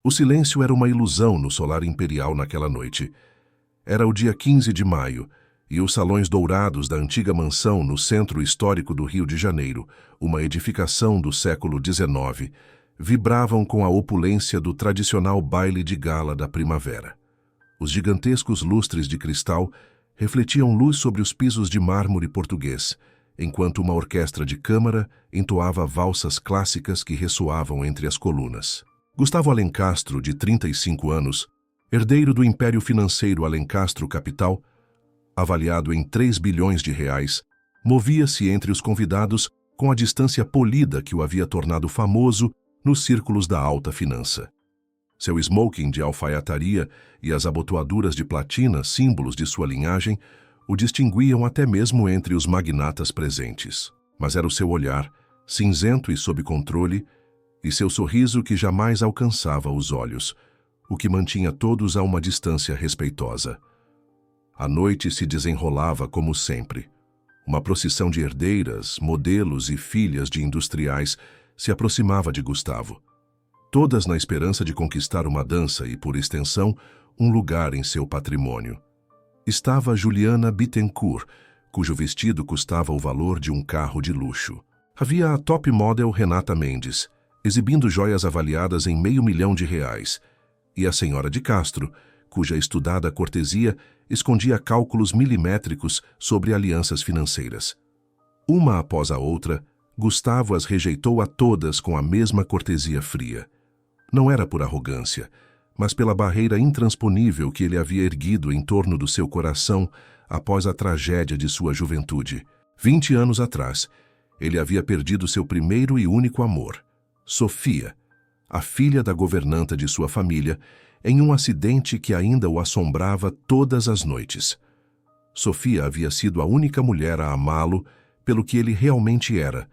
O silêncio era uma ilusão no solar imperial naquela noite. Era o dia 15 de maio, e os salões dourados da antiga mansão no centro histórico do Rio de Janeiro, uma edificação do século XIX, vibravam com a opulência do tradicional baile de gala da primavera. Os gigantescos lustres de cristal refletiam luz sobre os pisos de mármore português, enquanto uma orquestra de câmara entoava valsas clássicas que ressoavam entre as colunas. Gustavo Alencastro, de 35 anos, herdeiro do império financeiro Alencastro Capital, avaliado em 3 bilhões de reais, movia-se entre os convidados com a distância polida que o havia tornado famoso nos círculos da alta finança. Seu smoking de alfaiataria e as abotoaduras de platina, símbolos de sua linhagem, o distinguiam até mesmo entre os magnatas presentes. Mas era o seu olhar, cinzento e sob controle, e seu sorriso que jamais alcançava os olhos, o que mantinha todos a uma distância respeitosa. A noite se desenrolava como sempre. Uma procissão de herdeiras, modelos e filhas de industriais se aproximava de Gustavo, todas na esperança de conquistar uma dança e, por extensão, um lugar em seu patrimônio. Estava Juliana Bittencourt, cujo vestido custava o valor de um carro de luxo. Havia a top model Renata Mendes, exibindo joias avaliadas em R$500 mil, e a senhora de Castro, cuja estudada cortesia escondia cálculos milimétricos sobre alianças financeiras. Uma após a outra, Gustavo as rejeitou a todas com a mesma cortesia fria. Não era por arrogância, mas pela barreira intransponível que ele havia erguido em torno do seu coração após a tragédia de sua juventude. 20 anos atrás, ele havia perdido seu primeiro e único amor, Sofia, a filha da governanta de sua família, em um acidente que ainda o assombrava todas as noites. Sofia havia sido a única mulher a amá-lo pelo que ele realmente era,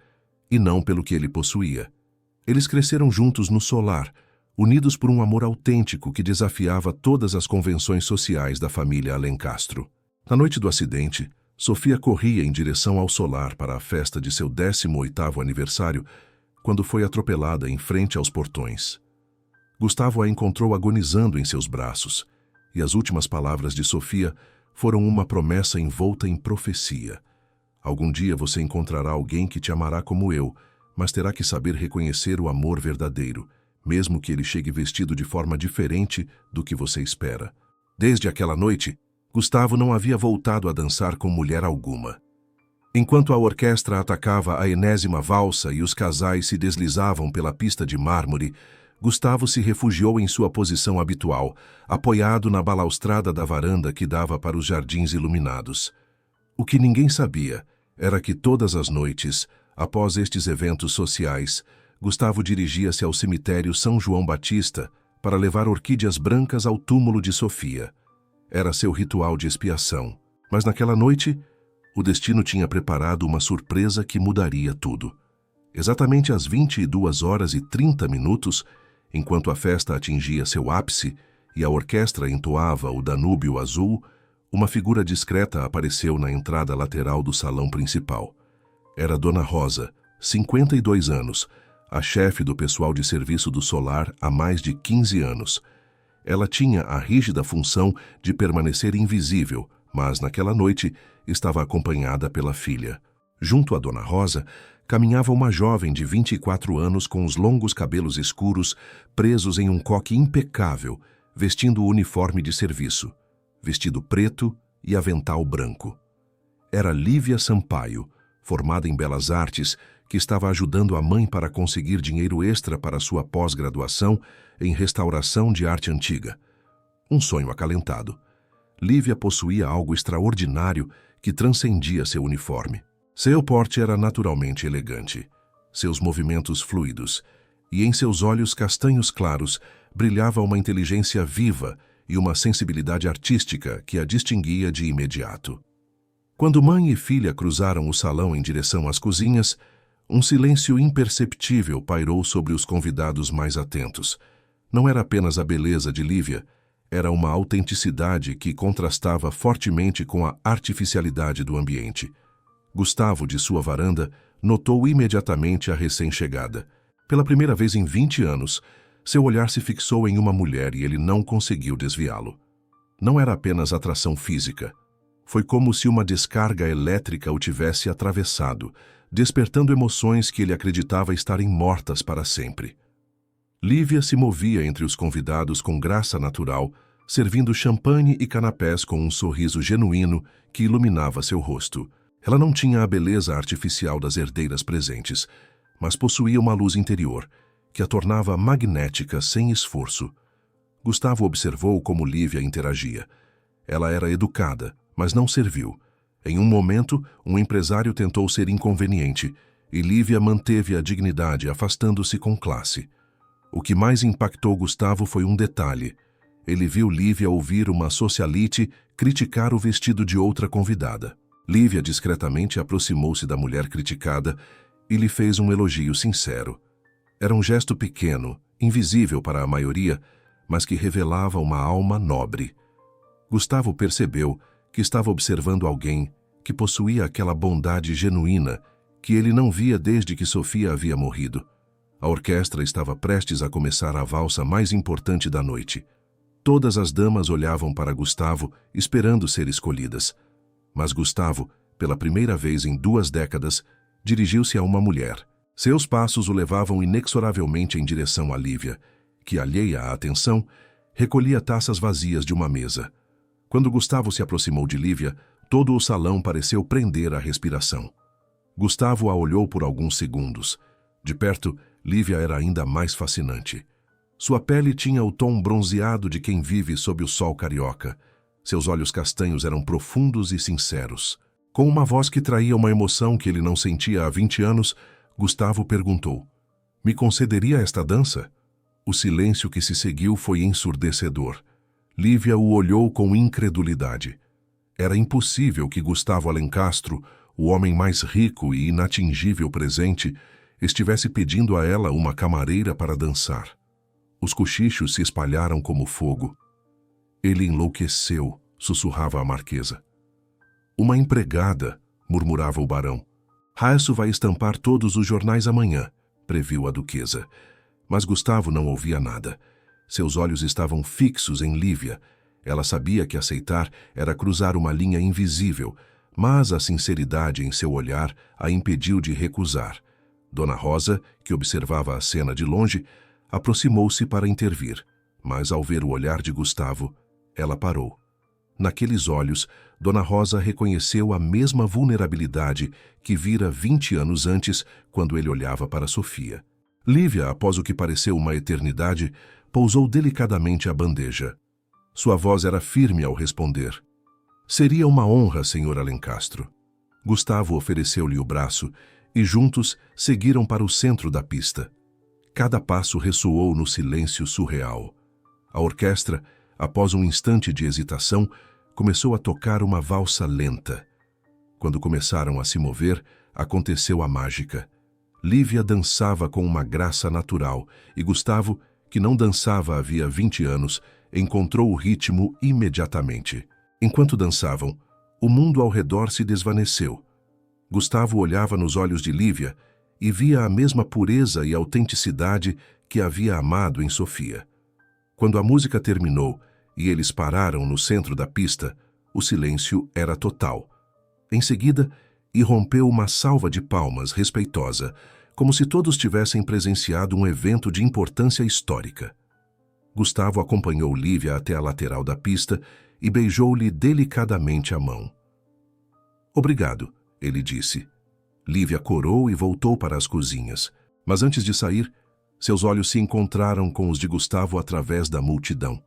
e não pelo que ele possuía. Eles cresceram juntos no solar, unidos por um amor autêntico que desafiava todas as convenções sociais da família Alencastro. Na noite do acidente, Sofia corria em direção ao solar para a festa de seu 18º aniversário, quando foi atropelada em frente aos portões. Gustavo a encontrou agonizando em seus braços, e as últimas palavras de Sofia foram uma promessa envolta em profecia. Algum dia você encontrará alguém que te amará como eu, mas terá que saber reconhecer o amor verdadeiro, mesmo que ele chegue vestido de forma diferente do que você espera. Desde aquela noite, Gustavo não havia voltado a dançar com mulher alguma. Enquanto a orquestra atacava a enésima valsa e os casais se deslizavam pela pista de mármore, Gustavo se refugiou em sua posição habitual, apoiado na balaustrada da varanda que dava para os jardins iluminados. O que ninguém sabia era que todas as noites, após estes eventos sociais, Gustavo dirigia-se ao cemitério São João Batista para levar orquídeas brancas ao túmulo de Sofia. Era seu ritual de expiação, mas naquela noite, o destino tinha preparado uma surpresa que mudaria tudo. Exatamente às 22h30, enquanto a festa atingia seu ápice e a orquestra entoava o Danúbio Azul, uma figura discreta apareceu na entrada lateral do salão principal. Era Dona Rosa, 52 anos, a chefe do pessoal de serviço do solar há mais de 15 anos. Ela tinha a rígida função de permanecer invisível, mas naquela noite estava acompanhada pela filha. Junto a Dona Rosa, caminhava uma jovem de 24 anos com os longos cabelos escuros presos em um coque impecável, vestindo o uniforme de serviço, vestido preto e avental branco. Era Lívia Sampaio, formada em Belas Artes, que estava ajudando a mãe para conseguir dinheiro extra para sua pós-graduação em restauração de arte antiga. Um sonho acalentado. Lívia possuía algo extraordinário que transcendia seu uniforme. Seu porte era naturalmente elegante, seus movimentos fluidos, e em seus olhos castanhos claros brilhava uma inteligência viva e uma sensibilidade artística que a distinguia de imediato. Quando mãe e filha cruzaram o salão em direção às cozinhas, um silêncio imperceptível pairou sobre os convidados mais atentos. Não era apenas a beleza de Lívia, era uma autenticidade que contrastava fortemente com a artificialidade do ambiente. Gustavo, de sua varanda, notou imediatamente a recém-chegada. Pela primeira vez em 20 anos, Seu olhar se fixou em uma mulher e ele não conseguiu desviá-lo. Não era apenas atração física. Foi como se uma descarga elétrica o tivesse atravessado, despertando emoções que ele acreditava estarem mortas para sempre. Lívia se movia entre os convidados com graça natural, servindo champanhe e canapés com um sorriso genuíno que iluminava seu rosto. Ela não tinha a beleza artificial das herdeiras presentes, mas possuía uma luz interior, que a tornava magnética sem esforço. Gustavo observou como Lívia interagia. Ela era educada, mas não serviu. Em um momento, um empresário tentou ser inconveniente, e Lívia manteve a dignidade, afastando-se com classe. O que mais impactou Gustavo foi um detalhe. Ele viu Lívia ouvir uma socialite criticar o vestido de outra convidada. Lívia discretamente aproximou-se da mulher criticada e lhe fez um elogio sincero. Era um gesto pequeno, invisível para a maioria, mas que revelava uma alma nobre. Gustavo percebeu que estava observando alguém que possuía aquela bondade genuína que ele não via desde que Sofia havia morrido. A orquestra estava prestes a começar a valsa mais importante da noite. Todas as damas olhavam para Gustavo, esperando ser escolhidas. Mas Gustavo, pela primeira vez em 2 décadas, dirigiu-se a uma mulher. Seus passos o levavam inexoravelmente em direção a Lívia, que, alheia à atenção, recolhia taças vazias de uma mesa. Quando Gustavo se aproximou de Lívia, todo o salão pareceu prender a respiração. Gustavo a olhou por alguns segundos. De perto, Lívia era ainda mais fascinante. Sua pele tinha o tom bronzeado de quem vive sob o sol carioca. Seus olhos castanhos eram profundos e sinceros. Com uma voz que traía uma emoção que ele não sentia há 20 anos, Gustavo perguntou: "Me concederia esta dança?" O silêncio que se seguiu foi ensurdecedor. Lívia o olhou com incredulidade. Era impossível que Gustavo Alencastro, o homem mais rico e inatingível presente, estivesse pedindo a ela uma camareira para dançar. Os cochichos se espalharam como fogo. "Ele enlouqueceu", sussurrava a marquesa. "Uma empregada", murmurava o barão. "Raço vai estampar todos os jornais amanhã", previu a duquesa. Mas Gustavo não ouvia nada. Seus olhos estavam fixos em Lívia. Ela sabia que aceitar era cruzar uma linha invisível, mas a sinceridade em seu olhar a impediu de recusar. Dona Rosa, que observava a cena de longe, aproximou-se para intervir, mas ao ver o olhar de Gustavo, ela parou. Naqueles olhos, Dona Rosa reconheceu a mesma vulnerabilidade que vira 20 anos antes, quando ele olhava para Sofia. Lívia, após o que pareceu uma eternidade, pousou delicadamente a bandeja. Sua voz era firme ao responder. "Seria uma honra, Sr. Alencastro." Gustavo ofereceu-lhe o braço e juntos seguiram para o centro da pista. Cada passo ressoou no silêncio surreal. A orquestra, após um instante de hesitação, começou a tocar uma valsa lenta. Quando começaram a se mover, aconteceu a mágica. Lívia dançava com uma graça natural e Gustavo, que não dançava havia 20 anos, encontrou o ritmo imediatamente. Enquanto dançavam, o mundo ao redor se desvaneceu. Gustavo olhava nos olhos de Lívia e via a mesma pureza e autenticidade que havia amado em Sofia. Quando a música terminou e eles pararam no centro da pista, o silêncio era total. Em seguida, irrompeu uma salva de palmas respeitosa, como se todos tivessem presenciado um evento de importância histórica. Gustavo acompanhou Lívia até a lateral da pista e beijou-lhe delicadamente a mão. "Obrigado", ele disse. Lívia corou e voltou para as cozinhas, mas antes de sair, seus olhos se encontraram com os de Gustavo através da multidão,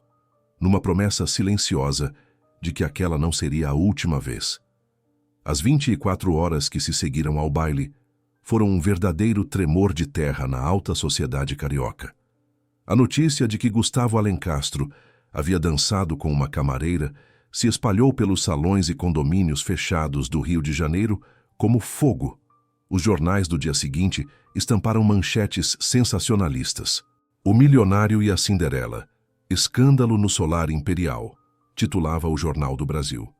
numa promessa silenciosa de que aquela não seria a última vez. As 24 horas que se seguiram ao baile foram um verdadeiro tremor de terra na alta sociedade carioca. A notícia de que Gustavo Alencastro havia dançado com uma camareira se espalhou pelos salões e condomínios fechados do Rio de Janeiro como fogo. Os jornais do dia seguinte estamparam manchetes sensacionalistas. "O milionário e a Cinderela. Escândalo no Solar Imperial", titulava o Jornal do Brasil.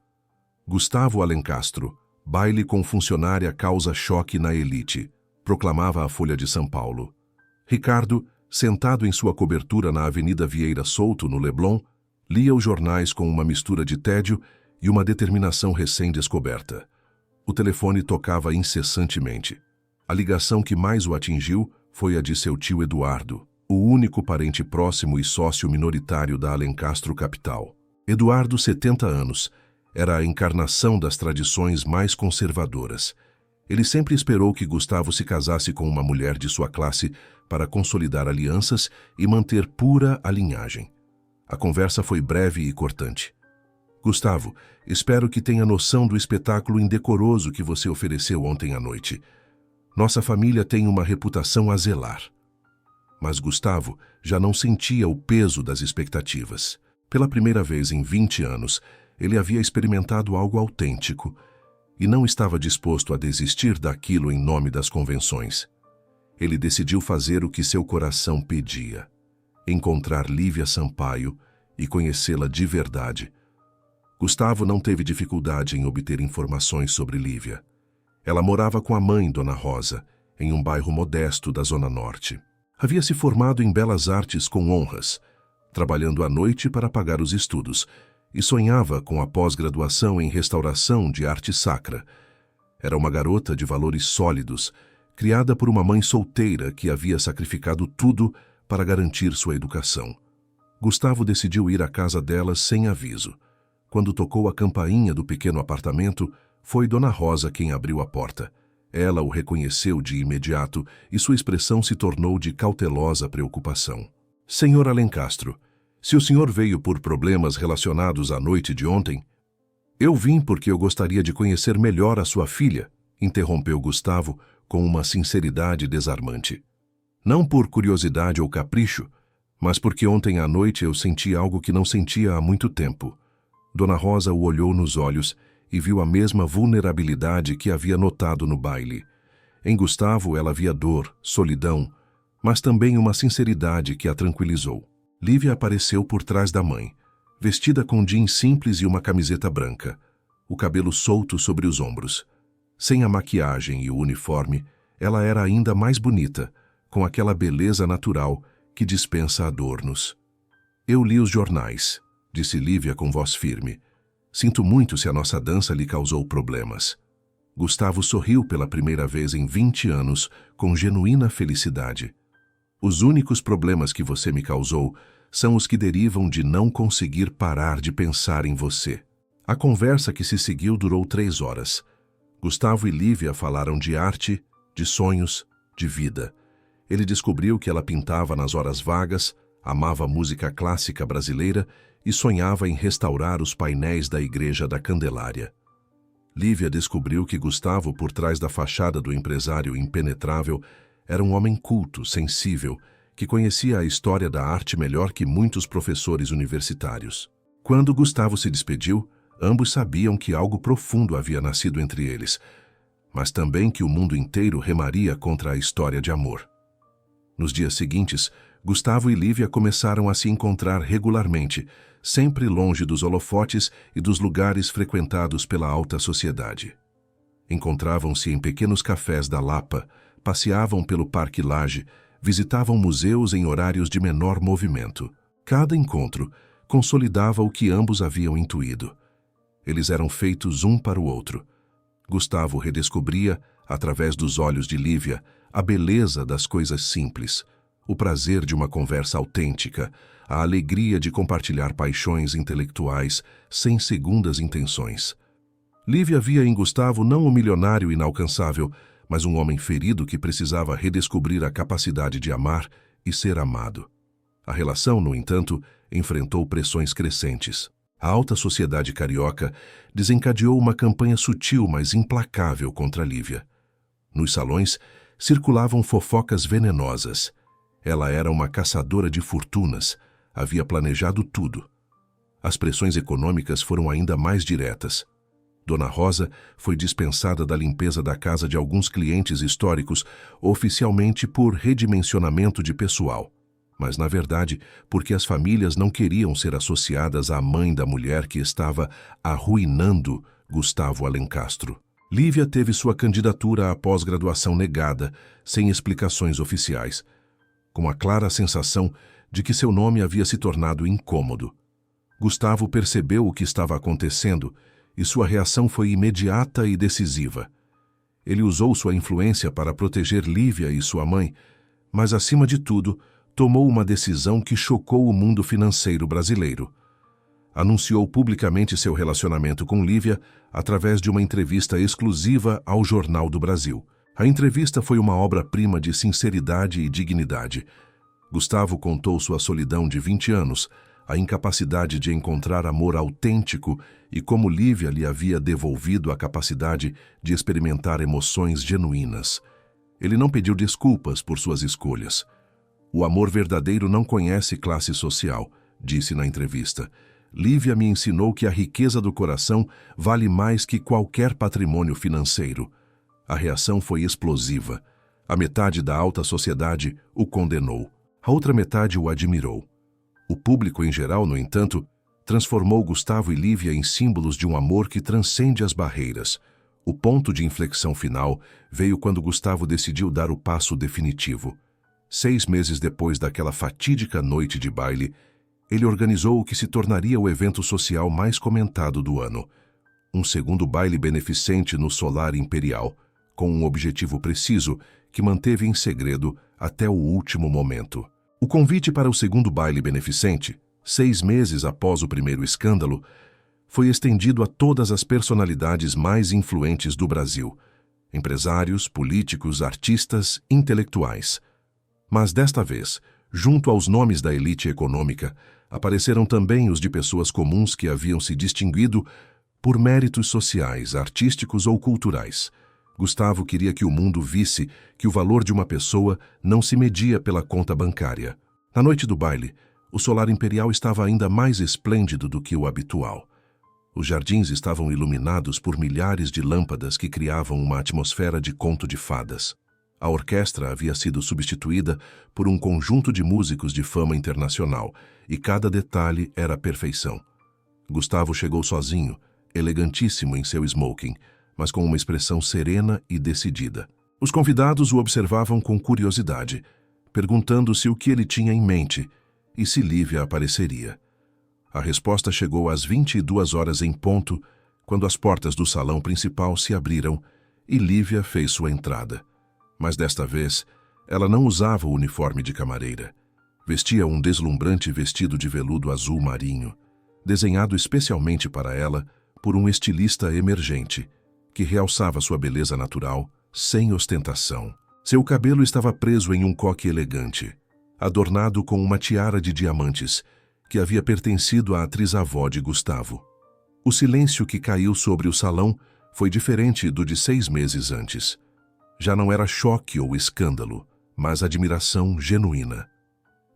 "Gustavo Alencastro. Baile com funcionária causa choque na elite", proclamava a Folha de São Paulo. "Ricardo, Sentado em sua cobertura na Avenida Vieira Souto, no Leblon, lia os jornais com uma mistura de tédio e uma determinação recém-descoberta. O telefone tocava incessantemente. A ligação que mais o atingiu foi a de seu tio Eduardo, o único parente próximo e sócio minoritário da Alencastro Capital. Eduardo, 70 anos, era a encarnação das tradições mais conservadoras. Ele sempre esperou que Gustavo se casasse com uma mulher de sua classe para consolidar alianças e manter pura a linhagem. A conversa foi breve e cortante. Gustavo, espero que tenha noção do espetáculo indecoroso que você ofereceu ontem à noite. Nossa família tem uma reputação a zelar. Mas Gustavo já não sentia o peso das expectativas. Pela primeira vez em 20 anos, ele havia experimentado algo autêntico e não estava disposto a desistir daquilo em nome das convenções. Ele decidiu fazer o que seu coração pedia: encontrar Lívia Sampaio e conhecê-la de verdade. Gustavo não teve dificuldade em obter informações sobre Lívia. Ela morava com a mãe, Dona Rosa, em um bairro modesto da Zona Norte. Havia se formado em belas artes com honras, trabalhando à noite para pagar os estudos, e sonhava com a pós-graduação em restauração de arte sacra. Era uma garota de valores sólidos, criada por uma mãe solteira que havia sacrificado tudo para garantir sua educação. Gustavo decidiu ir à casa dela sem aviso. Quando tocou a campainha do pequeno apartamento, foi Dona Rosa quem abriu a porta. Ela o reconheceu de imediato e sua expressão se tornou de cautelosa preocupação. Senhor Alencastro, se o senhor veio por problemas relacionados à noite de ontem... Eu vim porque eu gostaria de conhecer melhor a sua filha, interrompeu Gustavo com uma sinceridade desarmante. Não por curiosidade ou capricho, mas porque ontem à noite eu senti algo que não sentia há muito tempo. Dona Rosa o olhou nos olhos e viu a mesma vulnerabilidade que havia notado no baile. Em Gustavo ela via dor, solidão, mas também uma sinceridade que a tranquilizou. Lívia apareceu por trás da mãe, vestida com jeans simples e uma camiseta branca, o cabelo solto sobre os ombros. Sem a maquiagem e o uniforme, ela era ainda mais bonita, com aquela beleza natural que dispensa adornos. Eu li os jornais, disse Lívia com voz firme. Sinto muito se a nossa dança lhe causou problemas. Gustavo sorriu pela primeira vez em 20 anos, com genuína felicidade. Os únicos problemas que você me causou são os que derivam de não conseguir parar de pensar em você. A conversa que se seguiu durou 3 horas. Gustavo e Lívia falaram de arte, de sonhos, de vida. Ele descobriu que ela pintava nas horas vagas, amava música clássica brasileira e sonhava em restaurar os painéis da Igreja da Candelária. Lívia descobriu que Gustavo, por trás da fachada do empresário impenetrável, era um homem culto, sensível, que conhecia a história da arte melhor que muitos professores universitários. Quando Gustavo se despediu, ambos sabiam que algo profundo havia nascido entre eles, mas também que o mundo inteiro remaria contra a história de amor. Nos dias seguintes, Gustavo e Lívia começaram a se encontrar regularmente, sempre longe dos holofotes e dos lugares frequentados pela alta sociedade. Encontravam-se em pequenos cafés da Lapa, passeavam pelo Parque Lage, visitavam museus em horários de menor movimento. Cada encontro consolidava o que ambos haviam intuído. Eles eram feitos um para o outro. Gustavo redescobria, através dos olhos de Lívia, a beleza das coisas simples, o prazer de uma conversa autêntica, a alegria de compartilhar paixões intelectuais sem segundas intenções. Lívia via em Gustavo não um milionário inalcançável, mas um homem ferido que precisava redescobrir a capacidade de amar e ser amado. A relação, no entanto, enfrentou pressões crescentes. A alta sociedade carioca desencadeou uma campanha sutil, mas implacável contra Lívia. Nos salões, circulavam fofocas venenosas. Ela era uma caçadora de fortunas, havia planejado tudo. As pressões econômicas foram ainda mais diretas. Dona Rosa foi dispensada da limpeza da casa de alguns clientes históricos, oficialmente por redimensionamento de pessoal, mas, na verdade, porque as famílias não queriam ser associadas à mãe da mulher que estava arruinando Gustavo Alencastro. Lívia teve sua candidatura à pós-graduação negada, sem explicações oficiais. com a clara sensação de que seu nome havia se tornado incômodo. Gustavo percebeu o que estava acontecendo e sua reação foi imediata e decisiva. Ele usou sua influência para proteger Lívia e sua mãe, mas, acima de tudo, tomou uma decisão que chocou o mundo financeiro brasileiro. Anunciou publicamente seu relacionamento com Lívia através de uma entrevista exclusiva ao Jornal do Brasil. A entrevista foi uma obra-prima de sinceridade e dignidade. Gustavo contou sua solidão de 20 anos, a incapacidade de encontrar amor autêntico e como Lívia lhe havia devolvido a capacidade de experimentar emoções genuínas. Ele não pediu desculpas por suas escolhas. O amor verdadeiro não conhece classe social, disse na entrevista. Lívia me ensinou que a riqueza do coração vale mais que qualquer patrimônio financeiro. A reação foi explosiva. A metade da alta sociedade o condenou. A outra metade o admirou. O público em geral, no entanto, transformou Gustavo e Lívia em símbolos de um amor que transcende as barreiras. O ponto de inflexão final veio quando Gustavo decidiu dar o passo definitivo. 6 meses depois daquela fatídica noite de baile, ele organizou o que se tornaria o evento social mais comentado do ano. Um segundo baile beneficente no Solar Imperial, com um objetivo preciso que manteve em segredo até o último momento. O convite para o segundo baile beneficente, 6 meses após o primeiro escândalo, foi estendido a todas as personalidades mais influentes do Brasil, empresários, políticos, artistas, intelectuais. Mas desta vez, junto aos nomes da elite econômica, apareceram também os de pessoas comuns que haviam se distinguido por méritos sociais, artísticos ou culturais. Gustavo queria que o mundo visse que o valor de uma pessoa não se media pela conta bancária. Na noite do baile, o Solar Imperial estava ainda mais esplêndido do que o habitual. Os jardins estavam iluminados por milhares de lâmpadas que criavam uma atmosfera de conto de fadas. A orquestra havia sido substituída por um conjunto de músicos de fama internacional, e cada detalhe era perfeição. Gustavo chegou sozinho, elegantíssimo em seu smoking, mas com uma expressão serena e decidida. Os convidados o observavam com curiosidade, perguntando-se o que ele tinha em mente e se Lívia apareceria. A resposta chegou às 22 horas em ponto, quando as portas do salão principal se abriram e Lívia fez sua entrada. Mas desta vez, ela não usava o uniforme de camareira. Vestia um deslumbrante vestido de veludo azul marinho, desenhado especialmente para ela por um estilista emergente, que realçava sua beleza natural, sem ostentação. Seu cabelo estava preso em um coque elegante, adornado com uma tiara de diamantes, que havia pertencido à atriz-avó de Gustavo. O silêncio que caiu sobre o salão foi diferente do de 6 meses antes. Já não era choque ou escândalo, mas admiração genuína.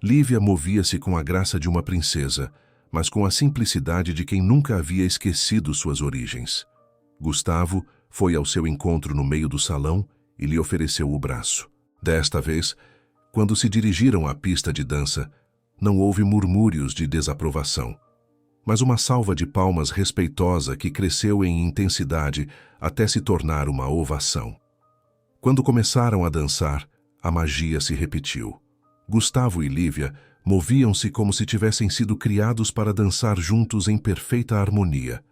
Lívia movia-se com a graça de uma princesa, mas com a simplicidade de quem nunca havia esquecido suas origens. Gustavo foi ao seu encontro no meio do salão e lhe ofereceu o braço. Desta vez, quando se dirigiram à pista de dança, não houve murmúrios de desaprovação, mas uma salva de palmas respeitosa que cresceu em intensidade até se tornar uma ovação. Quando começaram a dançar, a magia se repetiu. Gustavo e Lívia moviam-se como se tivessem sido criados para dançar juntos em perfeita harmonia.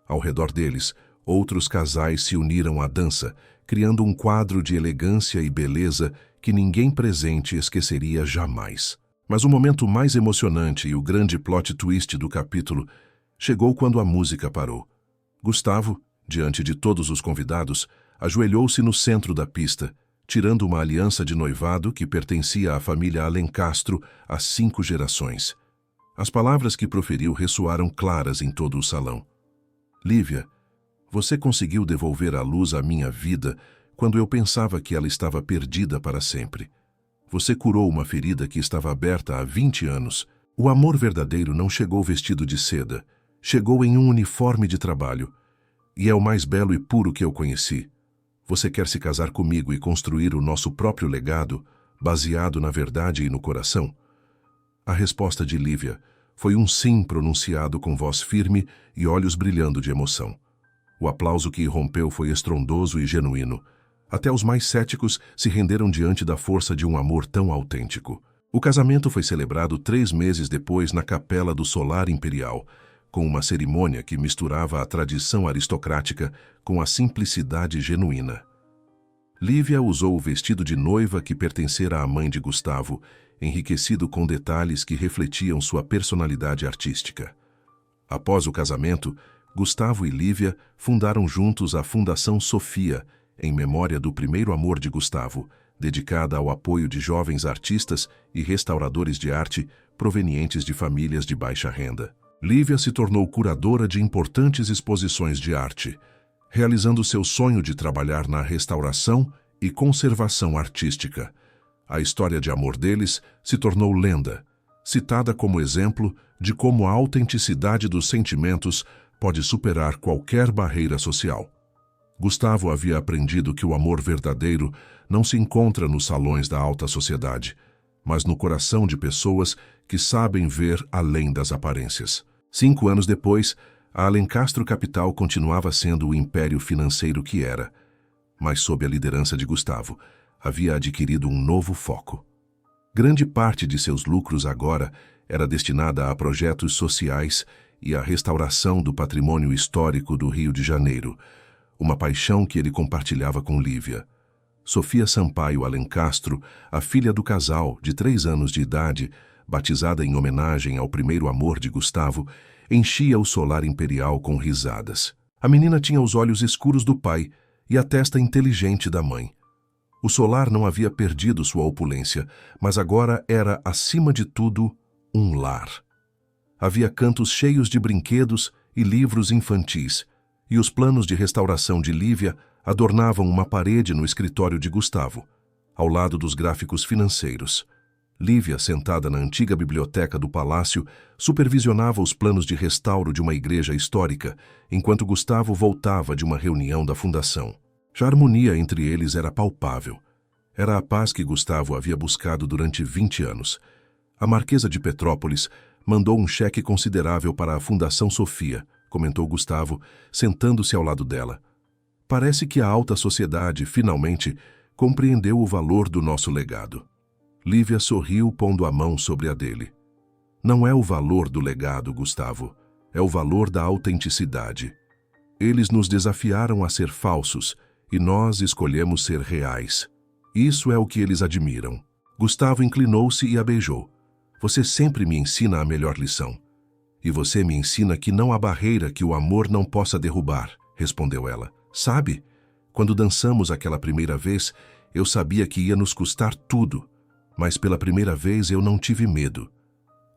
Ao redor deles, outros casais se uniram à dança, criando um quadro de elegância e beleza que ninguém presente esqueceria jamais. Mas o momento mais emocionante e o grande plot twist do capítulo chegou quando a música parou. Gustavo, diante de todos os convidados, ajoelhou-se no centro da pista, tirando uma aliança de noivado que pertencia à família Alencastro há 5 gerações. As palavras que proferiu ressoaram claras em todo o salão. Lívia, você conseguiu devolver a luz à minha vida quando eu pensava que ela estava perdida para sempre. Você curou uma ferida que estava aberta há 20 anos. O amor verdadeiro não chegou vestido de seda, chegou em um uniforme de trabalho, e é o mais belo e puro que eu conheci. Você quer se casar comigo e construir o nosso próprio legado, baseado na verdade e no coração? A resposta de Lívia foi um sim pronunciado com voz firme e olhos brilhando de emoção. O aplauso que irrompeu foi estrondoso e genuíno. Até os mais céticos se renderam diante da força de um amor tão autêntico. O casamento foi celebrado 3 meses depois na capela do Solar Imperial, com uma cerimônia que misturava a tradição aristocrática com a simplicidade genuína. Lívia usou o vestido de noiva que pertencera à mãe de Gustavo, enriquecido com detalhes que refletiam sua personalidade artística. Após o casamento, Gustavo e Lívia fundaram juntos a Fundação Sofia, em memória do primeiro amor de Gustavo, dedicada ao apoio de jovens artistas e restauradores de arte provenientes de famílias de baixa renda. Lívia se tornou curadora de importantes exposições de arte, realizando seu sonho de trabalhar na restauração e conservação artística. A história de amor deles se tornou lenda, citada como exemplo de como a autenticidade dos sentimentos pode superar qualquer barreira social. Gustavo havia aprendido que o amor verdadeiro não se encontra nos salões da alta sociedade, mas no coração de pessoas que sabem ver além das aparências. 5 anos depois, a Alencastro Capital continuava sendo o império financeiro que era, mas sob a liderança de Gustavo, havia adquirido um novo foco. Grande parte de seus lucros agora era destinada a projetos sociais e à restauração do patrimônio histórico do Rio de Janeiro, uma paixão que ele compartilhava com Lívia. Sofia Sampaio Alencastro, a filha do casal, de 3 anos de idade, batizada em homenagem ao primeiro amor de Gustavo, enchia o Solar Imperial com risadas. A menina tinha os olhos escuros do pai e a testa inteligente da mãe. O Solar não havia perdido sua opulência, mas agora era, acima de tudo, um lar. Havia cantos cheios de brinquedos e livros infantis, e os planos de restauração de Lívia adornavam uma parede no escritório de Gustavo, ao lado dos gráficos financeiros. Lívia, sentada na antiga biblioteca do palácio, supervisionava os planos de restauro de uma igreja histórica, enquanto Gustavo voltava de uma reunião da fundação. Já a harmonia entre eles era palpável. Era a paz que Gustavo havia buscado durante 20 anos. A Marquesa de Petrópolis mandou um cheque considerável para a Fundação Sofia, comentou Gustavo, sentando-se ao lado dela. Parece que a alta sociedade, finalmente, compreendeu o valor do nosso legado. Lívia sorriu, pondo a mão sobre a dele. Não é o valor do legado, Gustavo. É o valor da autenticidade. Eles nos desafiaram a ser falsos e nós escolhemos ser reais. Isso é o que eles admiram. Gustavo inclinou-se e a beijou. Você sempre me ensina a melhor lição. E você me ensina que não há barreira que o amor não possa derrubar, respondeu ela. Sabe, quando dançamos aquela primeira vez, eu sabia que ia nos custar tudo, mas pela primeira vez eu não tive medo.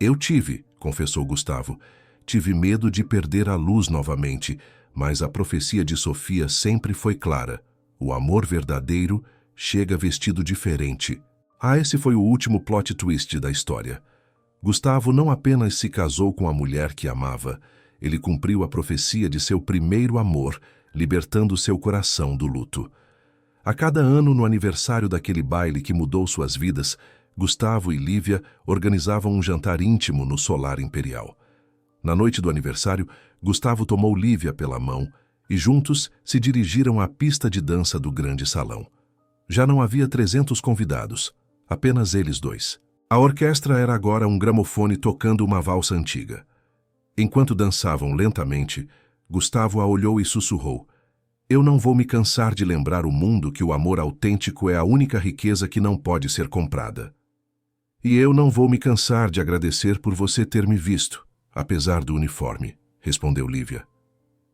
Eu tive, confessou Gustavo. Tive medo de perder a luz novamente, mas a profecia de Sofia sempre foi clara. O amor verdadeiro chega vestido diferente. Esse foi o último plot twist da história. Gustavo não apenas se casou com a mulher que amava, ele cumpriu a profecia de seu primeiro amor, libertando seu coração do luto. A cada ano, no aniversário daquele baile que mudou suas vidas, Gustavo e Lívia organizavam um jantar íntimo no Solar Imperial. Na noite do aniversário, Gustavo tomou Lívia pela mão e juntos se dirigiram à pista de dança do grande salão. Já não havia 300 convidados, apenas eles dois. A orquestra era agora um gramofone tocando uma valsa antiga. Enquanto dançavam lentamente, Gustavo a olhou e sussurrou: Eu não vou me cansar de lembrar o mundo que o amor autêntico é a única riqueza que não pode ser comprada. E eu não vou me cansar de agradecer por você ter me visto, apesar do uniforme, respondeu Lívia.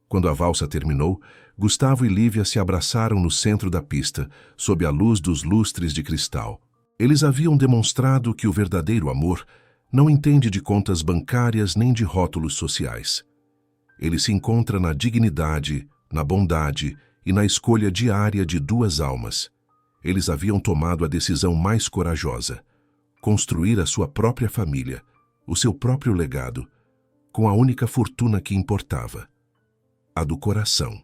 Quando a valsa terminou, Gustavo e Lívia se abraçaram no centro da pista, sob a luz dos lustres de cristal. Eles haviam demonstrado que o verdadeiro amor não entende de contas bancárias nem de rótulos sociais. Ele se encontra na dignidade, na bondade e na escolha diária de 2 almas. Eles haviam tomado a decisão mais corajosa: construir a sua própria família, o seu próprio legado, com a única fortuna que importava: a do coração.